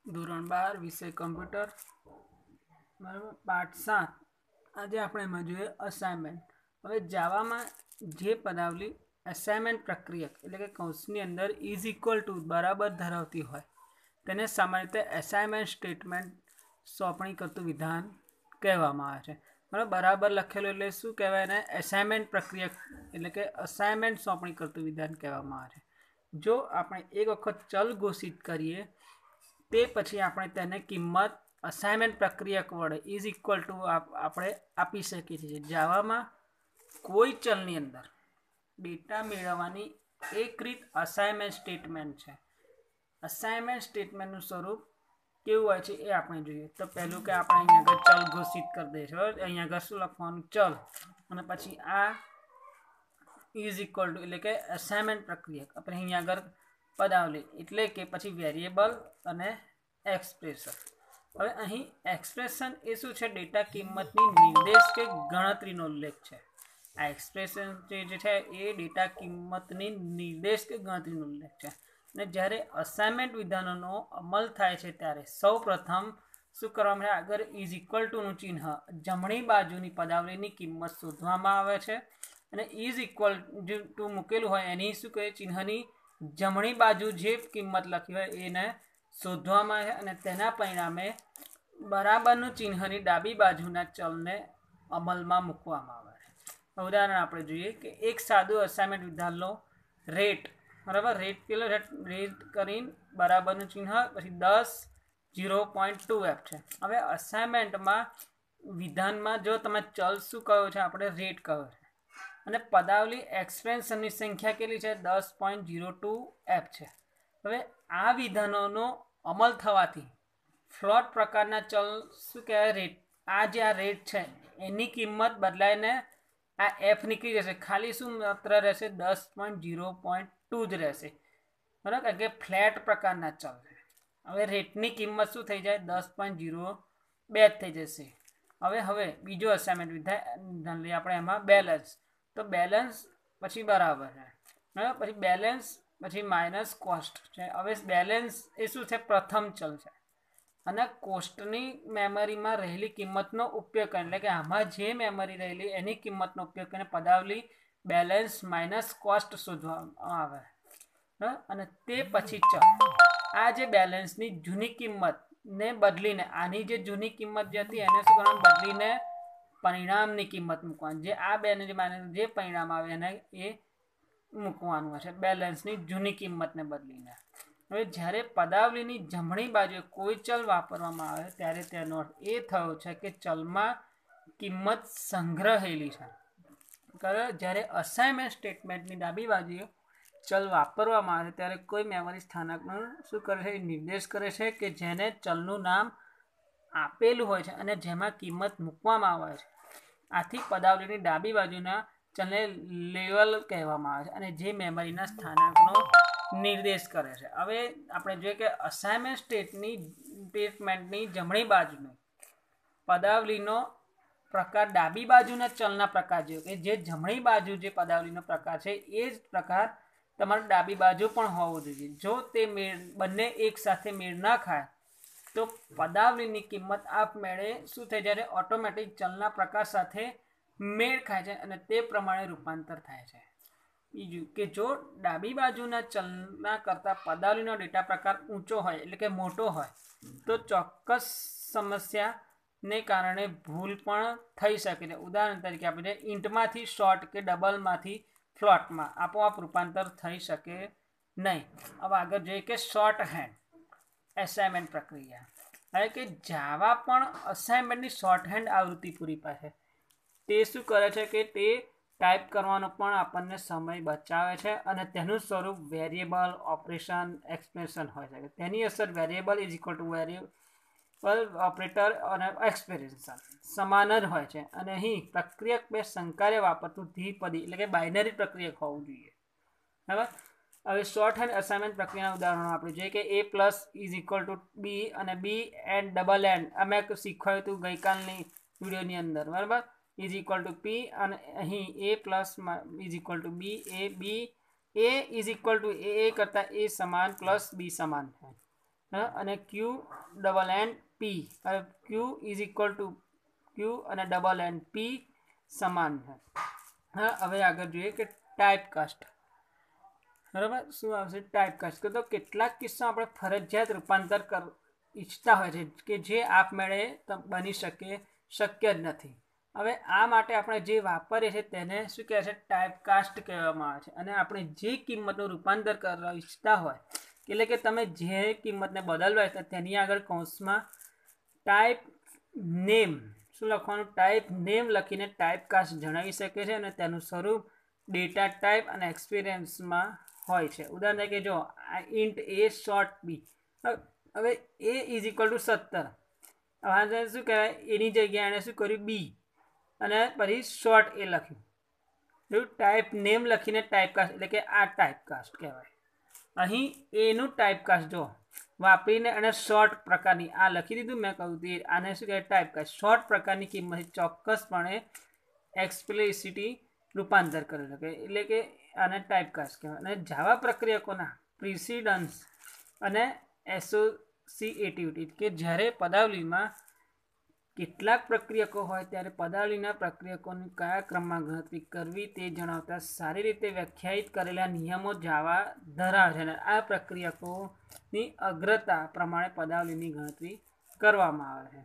ધોરણ 12 વિષય કમ્પ્યુટર બરાબર પાઠ 7 આજે આપણે એમાં જોઈએ અસાઇનમેન્ટ। હવે જાવામાં જે પદાવલી અસાઇનમેન્ટ પ્રક્રિયક એટલે કે કૌંસની અંદર ઇઝ ઇક્વલ ટુ બરાબર ધરાવતી હોય તેને સામાન્ય રીતે અસાઇનમેન્ટ સ્ટેટમેન્ટ સોંપણી કરતું વિધાન કહેવામાં આવે છે। બરાબર લખેલું એટલે શું કહેવાય એને? અસાઇનમેન્ટ પ્રક્રિયક એટલે કે અસાઇનમેન્ટ સોંપણી કરતું વિધાન કહેવામાં આવે છે। જો આપણે એક વખત ચલ ઘોષિત કરીએ તે પછી આપણે તેને કિંમત અસાઇનમેન્ટ પ્રક્રિયક વડે ઇઝ ઇક્વલ ટુ આપણે આપી શકીએ છીએ। જાવામાં કોઈ ચલની અંદર ડેટા મેળવવાની એક રીત અસાઇનમેન્ટ સ્ટેટમેન્ટ છે। અસાઇનમેન્ટ સ્ટેટમેન્ટનું સ્વરૂપ કેવું હોય છે એ આપણે જોઈએ તો પહેલું કે આપણે અહીંયા આગળ ચલ ઘોષિત કરી દઈશું। અહીંયા આગળ શું લખવાનું? ચલ, અને પછી આ ઇઝ ઇક્વલ ટુ એટલે કે અસાઇનમેન્ટ પ્રક્રિયક આપણે અહીંયા આગળ પદાવલી એટલે કે પછી વેરિયેબલ અને એક્સપ્રેશન। હવે અહીં એક્સપ્રેશન એ શું છે? ડેટા કિંમતની નિર્દેશ કે ગણતરીનો ઉલ્લેખ છે। આ એક્સપ્રેશન જે છે એ ડેટા કિંમતની નિર્દેશ કે ગણતરીનો ઉલ્લેખ છે। અને જ્યારે અસાઇનમેન્ટ વિધાનોનો અમલ થાય છે ત્યારે સૌ પ્રથમ શું કરવામાં આવે? આગળ ઇઝ ઇક્વલ ટુનું ચિહ્ન જમણી બાજુની પદાવલીની કિંમત શોધવામાં આવે છે અને ઇઝ ઇક્વલ ટુ મૂકેલું હોય એની શું કહે? ચિહ્નની જમણી બાજુ જે કિંમત લખી હોય એને શોધવામાં આવે અને તેના પરિણામે બરાબરનું ચિહ્નની ડાબી બાજુના ચલને અમલમાં મૂકવામાં આવે છે। ઉદાહરણ આપણે જોઈએ કે એક સાદું અસાઇનમેન્ટ વિધાનનો રેટ બરાબર રેટ કરીને બરાબરનું ચિહ્ન પછી 10 0.2f છે। હવે અસાઇનમેન્ટમાં વિધાનમાં જો તમે ચલ શું કહ્યો છે? આપણે રેટ કહ્યો છે અને પદાવલી એક્સપ્રેશનની સંખ્યા કેટલી છે? 10.02f છે। હવે આ વિધાનોનો અમલ થવાથી ફ્લોટ પ્રકારના ચલ શું કહેવાય? રેટ। આ જે આ રેટ છે એની કિંમત બદલાઈને આ એફ નીકળી જશે, ખાલી શું માત્ર રહેશે? 10.0.2 જ રહેશે બરાબર, કારણ કે ફ્લેટ પ્રકારના ચલ છે। હવે રેટની કિંમત શું થઈ જાય? 10.02 થઈ જશે। હવે બીજો અસાઇનમેન્ટ વિધાન લઈએ આપણે એમાં બેલેન્સ, તો બેલેન્સ પછી બરાબર છે બરાબર, પછી બેલેન્સ પછી માઇનસ કોસ્ટ છે। હવે બેલેન્સ એ શું છે? પ્રથમ ચલ છે અને કોસ્ટની મેમરીમાં રહેલી કિંમતનો ઉપયોગ કરીને એટલે કે આમાં જે મેમરી રહેલી એની કિંમતનો ઉપયોગ કરીને પદાવલી બેલેન્સ માઇનસ કોસ્ટ શોધવામાં આવે અને તે પછી ચલ આ જે બેલેન્સની જૂની કિંમતને બદલીને આની જે જૂની કિંમત જે હતી એને શું કરવાનું? બદલીને પરિણામની કિંમત મૂકવાની, જે આ બેને જે પરિણામ આવે એને એ મૂકવાનું હશે બેલેન્સની જૂની કિંમતને બદલીને। હવે જ્યારે પદાવલીની જમણી બાજુએ કોઈ ચલ વાપરવામાં આવે ત્યારે તેનો અર્થ એ થયો છે કે ચલમાં કિંમત સંગ્રહેલી છે। જ્યારે અસાઇનમેન્ટ સ્ટેટમેન્ટની ડાબી બાજુએ ચલ વાપરવામાં આવે ત્યારે કોઈ મેમરી સ્થાનકનો શું કરે છે? નિર્દેશ કરે છે કે જેને ચલનું નામ આપેલું હોય છે અને જેમાં કિંમત મૂકવામાં આવે છે। આથી પદાવલીની ડાબી બાજુના ચલને લેવલ કહેવામાં આવે છે અને જે મેમરીના સ્થાનાંકનો નિર્દેશ કરે છે। હવે આપણે જોઈએ કે અસાઇનમેન્ટ સ્ટેટમેન્ટની જમણી બાજુની પદાવલીનો પ્રકાર ડાબી બાજુના ચલના પ્રકાર જેવો કે જે જમણી બાજુ જે પદાવલીનો પ્રકાર છે એ જ પ્રકાર તમારે ડાબી બાજુ પણ હોવો જોઈએ। જો તે બંને એક સાથે મેળ ના ખાય તો પદાવલીની કિંમત આપમેળે શું થઈ જાય? ઓટોમેટિક ચલના પ્રકાર સાથે મેળ ખાય છે અને તે પ્રમાણે રૂપાંતર થાય છે। બીજું કે જો ડાબી બાજુના ચલના કરતાં પદાવલીનો ડેટા પ્રકાર ઊંચો હોય એટલે કે મોટો હોય તો ચોક્કસ સમસ્યાને કારણે ભૂલ પણ થઈ શકે છે। ઉદાહરણ તરીકે આપણે ઇન્ટમાંથી શોર્ટ કે ડબલમાંથી ફ્લોટમાં આપોઆપ રૂપાંતર થઈ શકે નહીં। હવે આગળ જોઈએ કે શોર્ટ હેન્ડ અસાઇનમેન્ટ પ્રક્રિયા, એટલે કે જાવા પણ અસાઇનમેન્ટની શોર્ટ હેન્ડ આવૃત્તિ પૂરી પાડે છે। તે શું કરે છે કે તે ટાઈપ કરવાનો પણ આપણને સમય બચાવે છે અને તેનું સ્વરૂપ વેરિયેબલ, ઓપરેશન, એક્સપ્રેશન હોય છે। તેની અસર variable is equal two variable operator અને એક્સપ્રેશન સમાન જ હોય છે અને અહીં પ્રક્રિયક બે સંકાર્ય વાપરતું દ્વિપદી એટલે કે બાઇનરી પ્રક્રિયક હોવું જોઈએ બરાબર। હવે શોર્ટ હેન્ડ અસાઇનમેન્ટ પ્રક્રિયાના ઉદાહરણો આપણે જોઈએ કે a plus is equal to b અને બી એન્ડ ડબલ એન્ડ અમે શીખવાયું હતું ગઈકાલની વિડીયોની અંદર બરાબર, ઇઝ ઇક્વલ ટુ પી અને અહીં a plus is equal to b એ બી એ ઇઝ ઇક્વલ ટુ એ કરતાં એ સમાન પ્લસ બી સમાન છે અને ક્યુ ડબલ એન પી. હવે q is equal to q અને ડબલ એન પી સમાન છે. હવે આગળ જોઈએ કે ટાઈપકાસ્ટ. બરાબર, શું આવશે ટાઈપકાસ્ટ? તો કેટલાક કિસ્સામાં આપણે ફરજિયાત રૂપાંતર ઈચ્છતા હોય છે કે જે આપમેળે બની શક્ય જ નથી. હવે આ માટે આપણે જે વાપરીએ છીએ તેને શું કહે છે? ટાઈપકાસ્ટ કહેવામાં આવે છે. અને આપણે જે કિંમતનું રૂપાંતર કરવા ઈચ્છતા હોય, એટલે કે તમે જે કિંમતને બદલવા હોય તેની આગળ કૌંસમાં ટાઈપ નેમ શું લખવાનું? ટાઈપ નેમ લખીને ટાઈપકાસ્ટ જણાવી શકે છે. અને તેનું સ્વરૂપ ડેટા ટાઈપ અને એક્સપિરિયન્સમાં હોય છે. ઉદાહરણ તરીકે જો ઇન્ટ એ શોર્ટ બી. હવે એ ઇઝ ઇક્વલ ટુ 17. હવે શું કહેવાય? એની જગ્યાએ એણે શું કર્યું? બી અને પછી શોર્ટ એ લખ્યું. એવું ટાઈપ નેમ લખીને ટાઈપકાસ્ટ, એટલે કે આ ટાઈપકાસ્ટ કહેવાય. અહીં એનું ટાઈપકાસ્ટ જો વાપરીને અને શોર્ટ પ્રકારની આ લખી દીધું મેં કહ્યું હતું. આને શું કહેવાય? ટાઈપકાસ્ટ. શોર્ટ પ્રકારની કિંમત ચોક્કસપણે એક્સપ્લિસિટી રૂપાંતર કરી શકે, એટલે કે આને ટાઈપકાસ્ટ કહેવાય. અને જાવા પ્રક્રિયકોના પ્રિસિડન્સ અને એસોસિએટિવિટી, કે જ્યારે પદાવલીમાં કેટલાક પ્રક્રિયકો હોય ત્યારે પદાવલીના પ્રક્રિયકોની કયા ક્રમમાં ગણતરી કરવી તે જણાવતા સારી રીતે વ્યાખ્યાયિત કરેલા નિયમો જાવા ધરાવે છે. અને આ પ્રક્રિયકોની અગ્રતા પ્રમાણે પદાવલીની ગણતરી કરવામાં આવે છે.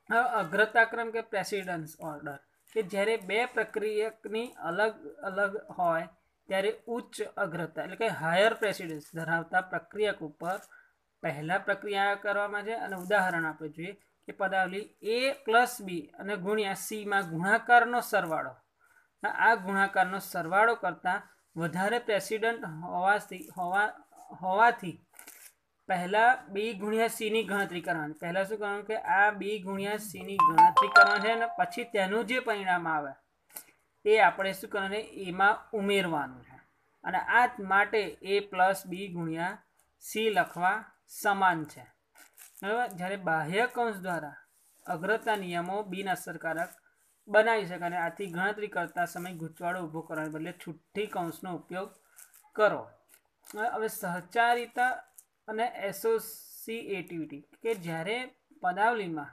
હવે અગ્રતાક્રમ કે પ્રેસિડન્સ ઓર્ડર, કે જ્યારે બે પ્રક્રિયકની અલગ અલગ હોય ત્યારે ઉચ્ચ અગ્રતા એટલે કે હાયર પ્રેસિડન્સ ધરાવતા પ્રક્રિયક ઉપર પહેલા પ્રક્રિયા કરવામાં છે. અને ઉદાહરણ આપણે જોઈએ કે પદાવલી એ પ્લસ બી અને ગુણ્યા સીમાં ગુણાકારનો સરવાળો, આ ગુણાકારનો સરવાળો કરતાં વધારે પ્રેસિડન્ટ હોવાથી પહેલા બી ગુણ્યા સીની ગણતરી કરવાની. પહેલાં શું કરવાનું કે આ બી ગુણ્યા સીની ગણતરી કરવાની છે. અને પછી તેનું જે પરિણામ આવે એ આપણે શું કરવાનું? એમાં ઉમેરવાનું છે. અને આ માટે એ પ્લસ બી ગુણ્યા સી લખવા સમાન છે. બરાબર. જ્યારે બાહ્ય કૌંસ દ્વારા અગ્રતા નિયમો બિનઅસરકારક બનાવી શકાય, અને આથી ગણતરી કરતા સમય ગૂંચવાડો ઊભો કરવાને બદલે છૂટી કૌંસનો ઉપયોગ કરો. હવે સહચારિતા અને એસોસિએટિવિટી, કે જ્યારે પદાવલીમાં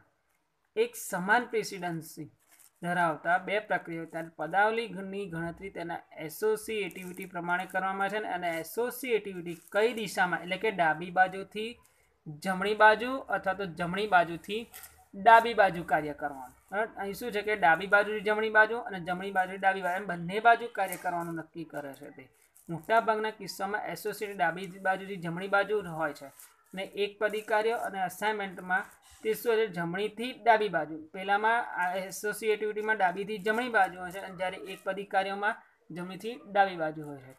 એક સમાન પ્રેસિડન્સી ધરાવતા બે પ્રક્રિયાઓ ત્યારે પદાવલીની ગણતરી તેના એસોસિએટિવિટી પ્રમાણે કરવામાં છે. અને એસોસિએટિવિટી કઈ દિશામાં, એટલે કે ડાબી બાજુથી જમણી બાજુ અથવા તો જમણી બાજુથી ડાબી બાજુ કાર્ય કરવાનું. અહીં શું છે કે ડાબી બાજુથી જમણી બાજુ અને જમણી બાજુથી ડાબી બાજુ, એમ બંને બાજુ કાર્ય કરવાનું નક્કી કરે છે. તે મોટાભાગના કિસ્સામાં એસોસિએટિવ ડાબી બાજુથી જમણી બાજુ હોય છે. અને એકપદી કાર્ય અને અસાઇનમેન્ટમાં તે શું છે? જમણીથી ડાબી બાજુ. પહેલામાં એસોસિએટિવિટીમાં ડાબીથી જમણી બાજુ હોય છે, અને જ્યારે એકપદી કાર્યોમાં જમણીથી ડાબી બાજુ હોય છે.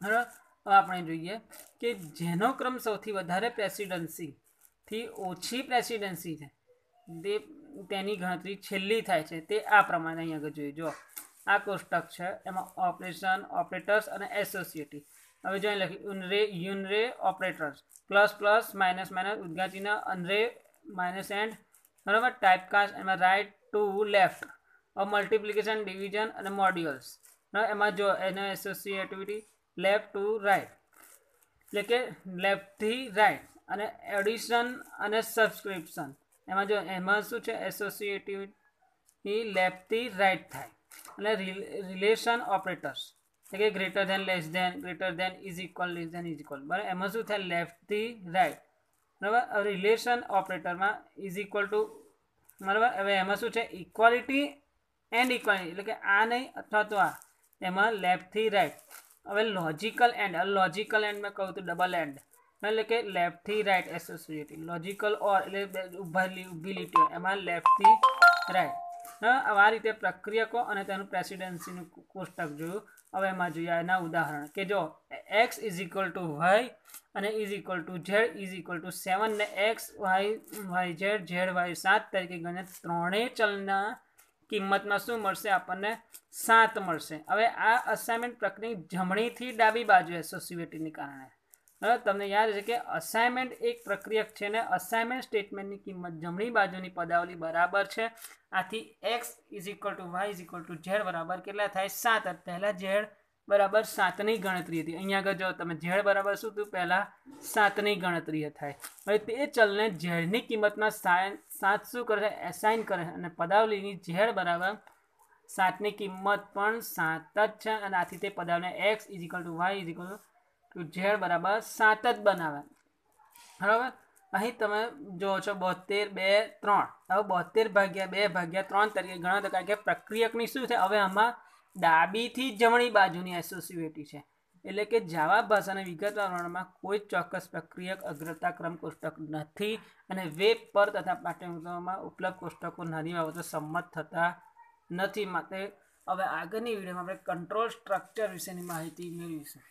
બરાબર. આપણે જોઈએ કે જેનો ક્રમ સૌથી વધારે પ્રેસિડન્સીથી ઓછી પ્રેસિડન્સી છે તેની ગણતરી છેલ્લી થાય છે. તે આ પ્રમાણે અહીં આગળ જોઈએ. જો આ કોષ્ટક છે, એમાં ઓપરેશન, ઓપરેટર્સ અને એસોસિએટિવ. હવે જો અહીં લખ્યું unary operators, plus plus minus minus ઉદ્ગાચિહ્ન, અનરે માઇનસ એન્ડ. બરાબર. ટાઈપકાસ્ટ એમાં right to left, multiplication, division અને મોડ્યુલ્સ. એમાં જો એનો એસોસિએટિવિટી લેફ્ટ ટુ રાઇટ, એટલે કે લેફ્ટથી રાઇટ. અને એડિશન અને સબસ્ક્રિપ્શન, એમાં જો એમાં શું છે? એસોસિએટિવિટી લેફ્ટથી રાઇટ થાય. અને રિલેશન ઓપરેટર્સ, એટલે કે greater than, less than, greater than, is equal, less than, is equal. બરાબર. એમાં શું થાય? લેફ્ટથી રાઇટ. બરાબર. રિલેશન ઓપરેટરમાં ઇઝ ઇક્વલ ટુ, બરાબર. હવે એમાં શું છે? ઇક્વાલિટી એન્ડ ઇક્વાલિટી, એટલે કે આ નહીં અથવા તો આ, એમાં લેફ્ટથી રાઇટ. હવે લોજિકલ એન્ડ, લોજિકલ એન્ડ મેં કહું તો ડબલ એન્ડ, એટલે કે લેફ્ટથી રાઇટ એસોસિએટિવ. લોજિકલ ઓર એટલે ઊભી લીટીઓ, એમાં લેફ્ટથી રાઇટ. આ રીતે પ્રક્રિયકો અને તેનું પ્રેસિડન્સીનું કોષ્ટક જોયું. હવે એમાં જોઈએ એના ઉદાહરણ, કે જો x is equal to y અને is equal to z is equal to 7 ને x y z z y 7 તરીકે ગણે ત્રણેય ચલના કિંમતમાં શું મળશે? આપણને 7 મળશે. હવે આ અસાઇનમેન્ટ પ્રક્રિયા જમણીથી ડાબી બાજુ એસોસિએટિવને કારણે. હવે તમને યાદ છે કે અસાઇનમેન્ટ એક પ્રક્રિયક છે ને અસાઇનમેન્ટ સ્ટેટમેન્ટની કિંમત જમણી બાજુની પદાવલી બરાબર છે. આથી X is equal to Y is equal to Z બરાબર કેટલા થાય? 7. પહેલાં ઝેડ બરાબર 7ની ગણતરી હતી. અહીંયા આગળ જો તમે ઝેડ બરાબર શું થયું, પહેલાં 7ની ગણતરી થાય. હવે તે ચલને ઝેડની કિંમતમાં 7 શું કરે છે, એસાઇન કરે છે, અને પદાવલીની ઝેડ બરાબર 7ની કિંમત પણ 7 જ છે, અને આથી તે પદાવલીને x = y = ઝેડ બરાબર 7 જ બનાવે. બરાબર. અહીં તમે જો છો 72, 2, 3. હવે 72 ભાગ્યા 2 ભાગ્યા 3 તરીકે ગણો તો કારણ કે પ્રક્રિયકની શું છે, હવે આમાં ડાબીથી જમણી બાજુની એસોસિએટી છે. એટલે કે જાવા ભાષાના વિગતવાર વર્ણનમાં કોઈ ચોક્કસ પ્રક્રિયક અગ્રતા ક્રમ કોષ્ટક નથી, અને વેબ પર તથા પાઠ્યપુસ્તકોમાં ઉપલબ્ધ કોષ્ટકો નાની બાબતો સંમત થતા નથી. માટે હવે આગળની વિડીયોમાં આપણે કંટ્રોલ સ્ટ્રક્ચર વિશેની માહિતી મેળવીશું.